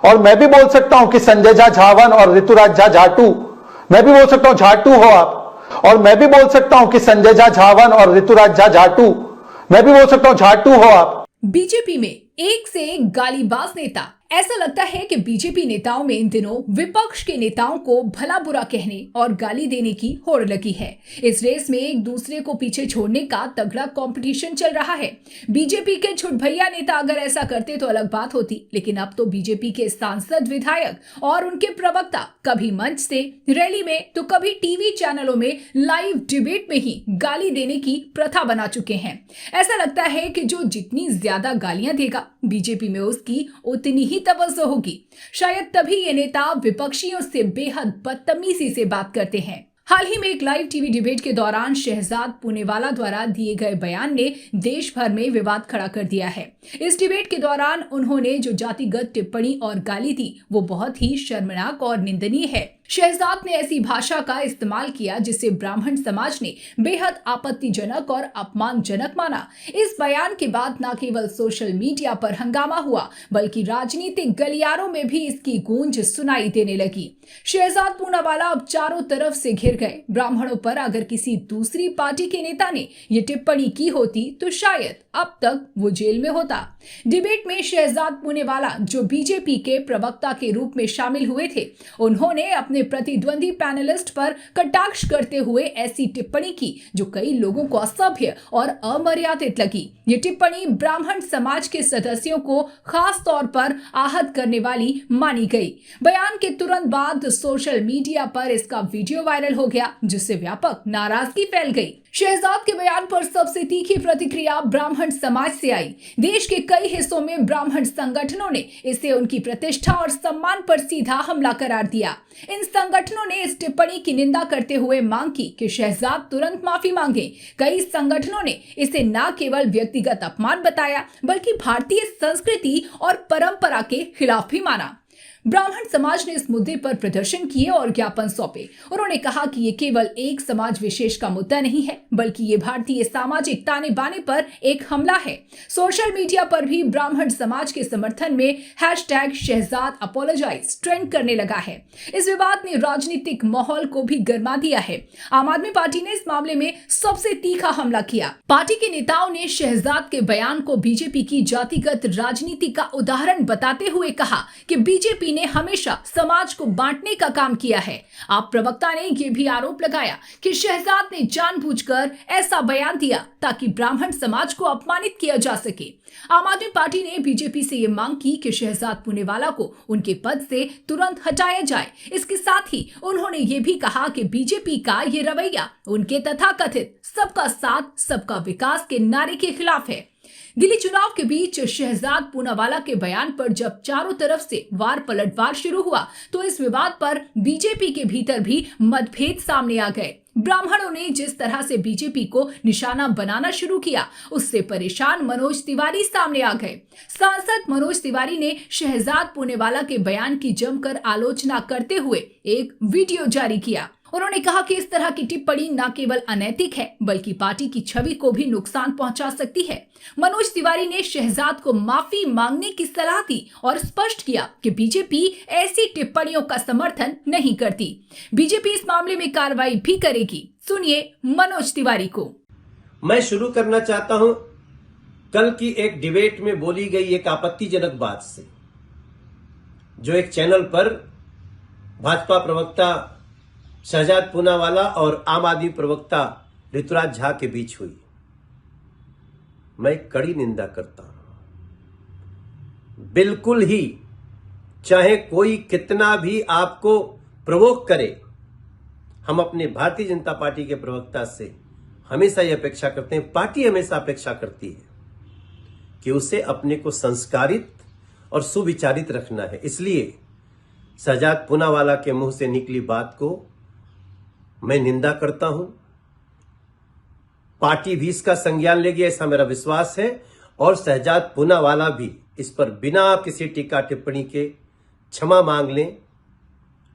और मैं भी बोल सकता हूं कि संजय झा झावन और ऋतुराज झा झाटू, मैं भी बोल सकता हूं झाटू हो आप, और मैं भी बोल सकता हूं कि संजय झा झावन और ऋतुराज झा झाटू, मैं भी बोल सकता हूं झाटू हो आप। बीजेपी में एक से एक गालीबाज नेता। ऐसा लगता है कि बीजेपी नेताओं में इन दिनों विपक्ष के नेताओं को भला बुरा कहने और गाली देने की होड़ लगी है। इस रेस में एक दूसरे को पीछे छोड़ने का तगड़ा कंपटीशन चल रहा है। बीजेपी के छुटभैया नेता अगर ऐसा करते तो अलग बात होती, लेकिन अब तो बीजेपी के सांसद, विधायक और उनके प्रवक्ता कभी मंच से, रैली में तो कभी टीवी चैनलों में लाइव डिबेट में ही गाली देने की प्रथा बना चुके हैं। ऐसा लगता है कि जो जितनी ज्यादा गालियां देगा, बीजेपी में उसकी उतनी ही तवज्जो होगी। शायद तभी ये नेता विपक्षियों से बेहद बदतमीजी से बात करते हैं। हाल ही में एक लाइव टीवी डिबेट के दौरान शहजाद पूनेवाला द्वारा दिए गए बयान ने देश भर में विवाद खड़ा कर दिया है। इस डिबेट के दौरान उन्होंने जो जातिगत टिप्पणी और गाली दी वो बहुत ही शर्मनाक और निंदनीय है। शहजाद ने ऐसी भाषा का इस्तेमाल किया जिसे ब्राह्मण समाज ने बेहद आपत्तिजनक और अपमानजनक माना। इस बयान के बाद न केवल सोशल मीडिया पर हंगामा हुआ, बल्कि राजनीतिक गलियारों में भी इसकी गूंज सुनाई देने लगी। शहजाद पूनावाला अब चारों तरफ से घिर गए। ब्राह्मणों पर अगर किसी दूसरी पार्टी के नेता ने ये टिप्पणी की होती तो शायद अब तक वो जेल में होता। डिबेट में शहजाद पूनेवाला, जो बीजेपी के प्रवक्ता के रूप में शामिल हुए थे, उन्होंने अपने प्रतिद्वंदी पैनलिस्ट पर कटाक्ष करते हुए ऐसी टिप्पणी की जो कई लोगों को असभ्य और अमर्यादित लगी। ये टिप्पणी ब्राह्मण समाज के सदस्यों को खास तौर पर आहत करने वाली मानी गई। बयान के तुरंत बाद सोशल मीडिया पर इसका वीडियो वायरल हो गया, जिससे व्यापक नाराजगी फैल गई। शहजाद के बयान पर सबसे तीखी प्रतिक्रिया ब्राह्मण समाज से आई। देश के कई हिस्सों में ब्राह्मण संगठनों ने इसे उनकी प्रतिष्ठा और सम्मान पर सीधा हमला करार दिया। इन संगठनों ने इस टिप्पणी की निंदा करते हुए मांग की कि शहजाद तुरंत माफी मांगे। कई संगठनों ने इसे न केवल व्यक्तिगत अपमान बताया, बल्कि भारतीय संस्कृति और परंपरा के खिलाफ भी माना। ब्राह्मण समाज ने इस मुद्दे पर प्रदर्शन किए और ज्ञापन सौंपे। उन्होंने कहा कि ये केवल एक समाज विशेष का मुद्दा नहीं है, बल्कि ये भारतीय सामाजिक ताने बाने पर एक हमला है। सोशल मीडिया पर भी ब्राह्मण समाज के समर्थन में #शहजाद अपोलोजाइज ट्रेंड करने लगा है। इस विवाद ने राजनीतिक माहौल को भी गर्मा दिया है। आम आदमी पार्टी ने इस मामले में सबसे तीखा हमला किया। पार्टी के नेताओं ने शहजाद के बयान को बीजेपी की जातिगत राजनीति का उदाहरण बताते हुए कहा कि बीजेपी ने हमेशा समाज को बांटने का काम किया है। आप प्रवक्ता ने यह भी आरोप लगाया कि शहजाद ने जानबूझकर ऐसा बयान दिया ताकि ब्राह्मण समाज को अपमानित किया जा सके। आम आदमी पार्टी ने बीजेपी से यह मांग की कि शहजाद पूनेवाला को उनके पद से तुरंत हटाया जाए। इसके साथ ही उन्होंने ये भी कहा कि बीजेपी का ये रवैया उनके तथाकथित सबका साथ सबका विकास के नारे के खिलाफ है। दिल्ली चुनाव के बीच शहजाद पूनावाला के बयान पर जब चारों तरफ से वार पलटवार शुरू हुआ, तो इस विवाद पर बीजेपी के भीतर भी मतभेद सामने आ गए। ब्राह्मणों ने जिस तरह से बीजेपी को निशाना बनाना शुरू किया, उससे परेशान मनोज तिवारी सामने आ गए। सांसद मनोज तिवारी ने शहजाद पूनेवाला के बयान की जमकर आलोचना करते हुए एक वीडियो जारी किया। उन्होंने कहा कि इस तरह की टिप्पणी न केवल अनैतिक है, बल्कि पार्टी की छवि को भी नुकसान पहुंचा सकती है। मनोज तिवारी ने शहजाद को माफी मांगने की सलाह दी और स्पष्ट किया कि बीजेपी ऐसी टिप्पणियों का समर्थन नहीं करती। बीजेपी इस मामले में कार्रवाई भी करेगी। सुनिए मनोज तिवारी को। मैं शुरू करना चाहता हूं कल की एक डिबेट में बोली गई एक आपत्तिजनक बात से, जो एक चैनल पर भाजपा प्रवक्ता शहजाद पूनावाला और आम आदमी प्रवक्ता ऋतुराज झा के बीच हुई। मैं कड़ी निंदा करता हूं। बिल्कुल ही, चाहे कोई कितना भी आपको प्रवोक करे, हम अपने भारतीय जनता पार्टी के प्रवक्ता से हमेशा यह अपेक्षा करते हैं, पार्टी हमेशा अपेक्षा करती है कि उसे अपने को संस्कारित और सुविचारित रखना है। इसलिए शहजाद पूनावाला के मुंह से निकली बात को मैं निंदा करता हूं। पार्टी भी इसका संज्ञान लेगी, ऐसा मेरा विश्वास है, और शहजाद पूनावाला भी इस पर बिना किसी टीका टिप्पणी के क्षमा मांग लें,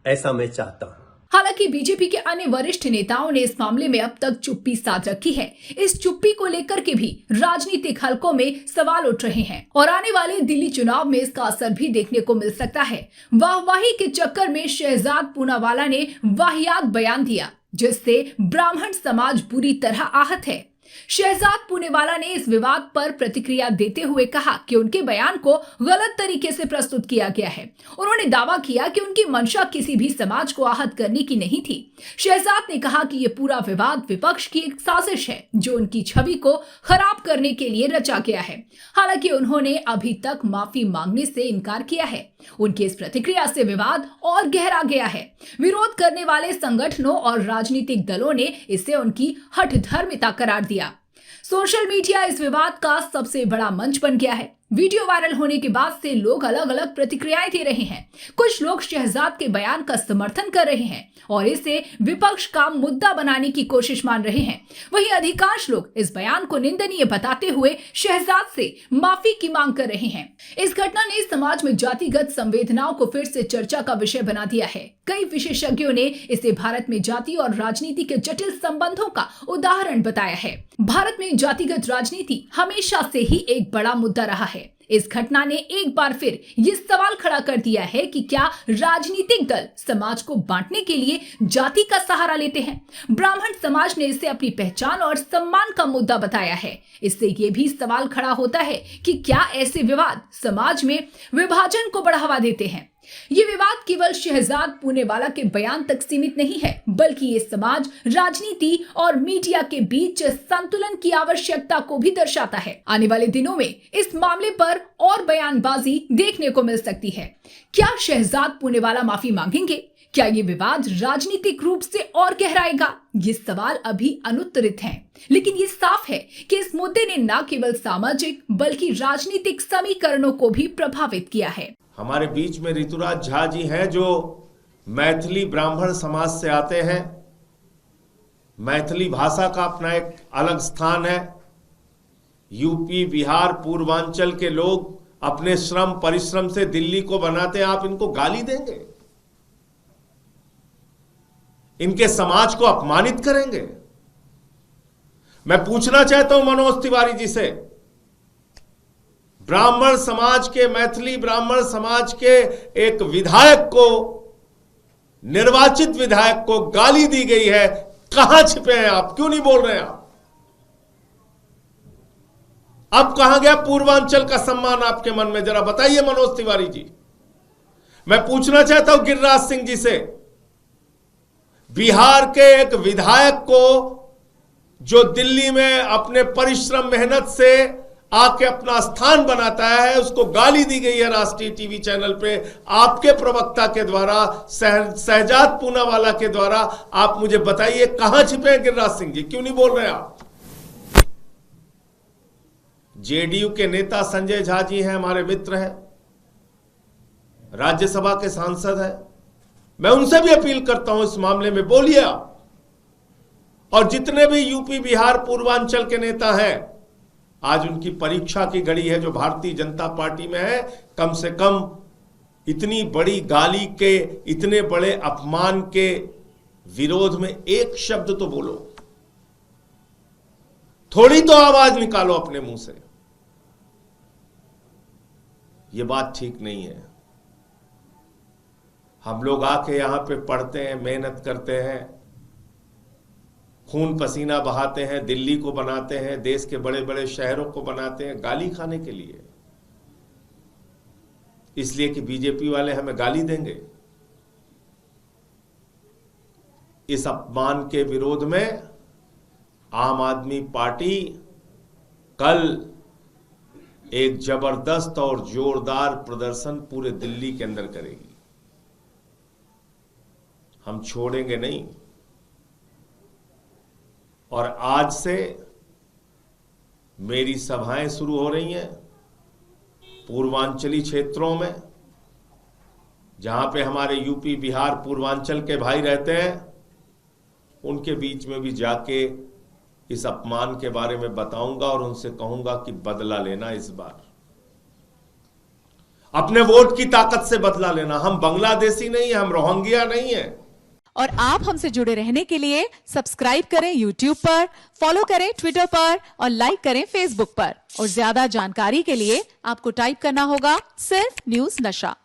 ऐसा मैं चाहता हूं। हालांकि बीजेपी के अन्य वरिष्ठ नेताओं ने इस मामले में अब तक चुप्पी साध रखी है। इस चुप्पी को लेकर के भी राजनीतिक हलकों में सवाल उठ रहे हैं और आने वाले दिल्ली चुनाव में इसका असर भी देखने को मिल सकता है। वाहवाही के चक्कर में शहजाद पूनावाला ने वाहियात बयान दिया, जिससे ब्राह्मण समाज बुरी तरह आहत है। शहजाद पूनावाला ने इस विवाद पर प्रतिक्रिया देते हुए कहा कि उनके बयान को गलत तरीके से प्रस्तुत किया गया है। उन्होंने दावा किया कि उनकी मंशा किसी भी समाज को आहत करने की नहीं थी। शहजाद ने कहा कि यह पूरा विवाद विपक्ष की एक साजिश है जो उनकी छवि को खराब करने के लिए रचा गया है। हालांकि उन्होंने अभी तक माफी मांगने से इनकार किया है। उनकी इस प्रतिक्रिया से विवाद और गहरा गया है। विरोध करने वाले संगठनों और राजनीतिक दलों ने इसे उनकी हठधर्मिता करार दिया। सोशल मीडिया इस विवाद का सबसे बड़ा मंच बन गया है। वीडियो वायरल होने के बाद से लोग अलग अलग प्रतिक्रियाएं दे रहे हैं। कुछ लोग शहजाद के बयान का समर्थन कर रहे हैं और इसे विपक्ष का मुद्दा बनाने की कोशिश मान रहे हैं। वहीं अधिकांश लोग इस बयान को निंदनीय बताते हुए शहजाद से माफी की मांग कर रहे हैं। इस घटना ने समाज में जातिगत संवेदनाओं को फिर से चर्चा का विषय बना दिया है। कई विशेषज्ञों ने इसे भारत में जाति और राजनीति के जटिल संबंधों का उदाहरण बताया है। भारत में जातिगत राजनीति हमेशा से ही एक बड़ा मुद्दा रहा है। इस घटना ने एक बार फिर ये सवाल खड़ा कर दिया है कि क्या राजनीतिक दल समाज को बांटने के लिए जाति का सहारा लेते हैं। ब्राह्मण समाज ने इसे अपनी पहचान और सम्मान का मुद्दा बताया है। इससे ये भी सवाल खड़ा होता है कि क्या ऐसे विवाद समाज में विभाजन को बढ़ावा देते हैं। ये विवाद केवल शहजाद पूनावाला के बयान तक सीमित नहीं है, बल्कि ये समाज, राजनीति और मीडिया के बीच संतुलन की आवश्यकता को भी दर्शाता है। आने वाले दिनों में इस मामले पर और बयानबाजी देखने को मिल सकती है। क्या शहजाद पूनावाला माफी मांगेंगे? क्या ये विवाद राजनीतिक रूप से और गहराएगा? ये सवाल अभी अनुत्तरित हैं, लेकिन ये साफ है कि इस मुद्दे ने न केवल सामाजिक बल्कि राजनीतिक समीकरणों को भी प्रभावित किया है। हमारे बीच में ऋतुराज झा जी हैं जो मैथिली ब्राह्मण समाज से आते हैं। मैथिली भाषा का अपना एक अलग स्थान है। यूपी, बिहार, पूर्वांचल के लोग अपने श्रम परिश्रम से दिल्ली को बनाते हैं। आप इनको गाली देंगे? इनके समाज को अपमानित करेंगे? मैं पूछना चाहता हूं मनोज तिवारी जी से, ब्राह्मण समाज के, मैथिली ब्राह्मण समाज के एक विधायक को, निर्वाचित विधायक को गाली दी गई है। कहां छिपे हैं आप? क्यों नहीं बोल रहे हैं आप? अब कहां गया पूर्वांचल का सम्मान आपके मन में? जरा बताइए मनोज तिवारी जी। मैं पूछना चाहता हूं गिरिराज सिंह जी से, बिहार के एक विधायक को जो दिल्ली में अपने परिश्रम मेहनत से आके अपना स्थान बनाता है, उसको गाली दी गई है राष्ट्रीय टीवी चैनल पे आपके प्रवक्ता के द्वारा, शहजाद पूनावाला के द्वारा। आप मुझे बताइए कहां छिपे हैं गिरिराज सिंह जी? क्यों नहीं बोल रहे आप? जेडीयू के नेता संजय झा जी हैं, हमारे मित्र हैं, राज्यसभा के सांसद हैं। मैं उनसे भी अपील करता हूं, इस मामले में बोलिए आप। और जितने भी यूपी, बिहार, पूर्वांचल के नेता हैं, आज उनकी परीक्षा की घड़ी है जो भारतीय जनता पार्टी में है। कम से कम इतनी बड़ी गाली के, इतने बड़े अपमान के विरोध में एक शब्द तो बोलो, थोड़ी तो आवाज निकालो अपने मुंह से। यह बात ठीक नहीं है। हम लोग आके यहां पे पढ़ते हैं, मेहनत करते हैं, खून पसीना बहाते हैं, दिल्ली को बनाते हैं, देश के बड़े बड़े शहरों को बनाते हैं गाली खाने के लिए, इसलिए कि बीजेपी वाले हमें गाली देंगे। इस अपमान के विरोध में आम आदमी पार्टी कल एक जबरदस्त और जोरदार प्रदर्शन पूरे दिल्ली के अंदर करेगी। हम छोड़ेंगे नहीं। और आज से मेरी सभाएं शुरू हो रही हैं पूर्वांचली क्षेत्रों में, जहां पे हमारे यूपी, बिहार, पूर्वांचल के भाई रहते हैं। उनके बीच में भी जाके इस अपमान के बारे में बताऊंगा और उनसे कहूंगा कि बदला लेना, इस बार अपने वोट की ताकत से बदला लेना। हम बांग्लादेशी नहीं है, हम रोहिंग्या नहीं है। और आप हमसे जुड़े रहने के लिए सब्सक्राइब करें YouTube पर, फॉलो करें ट्विटर पर और लाइक करें Facebook पर। और ज्यादा जानकारी के लिए आपको टाइप करना होगा सिर्फ न्यूज नशा।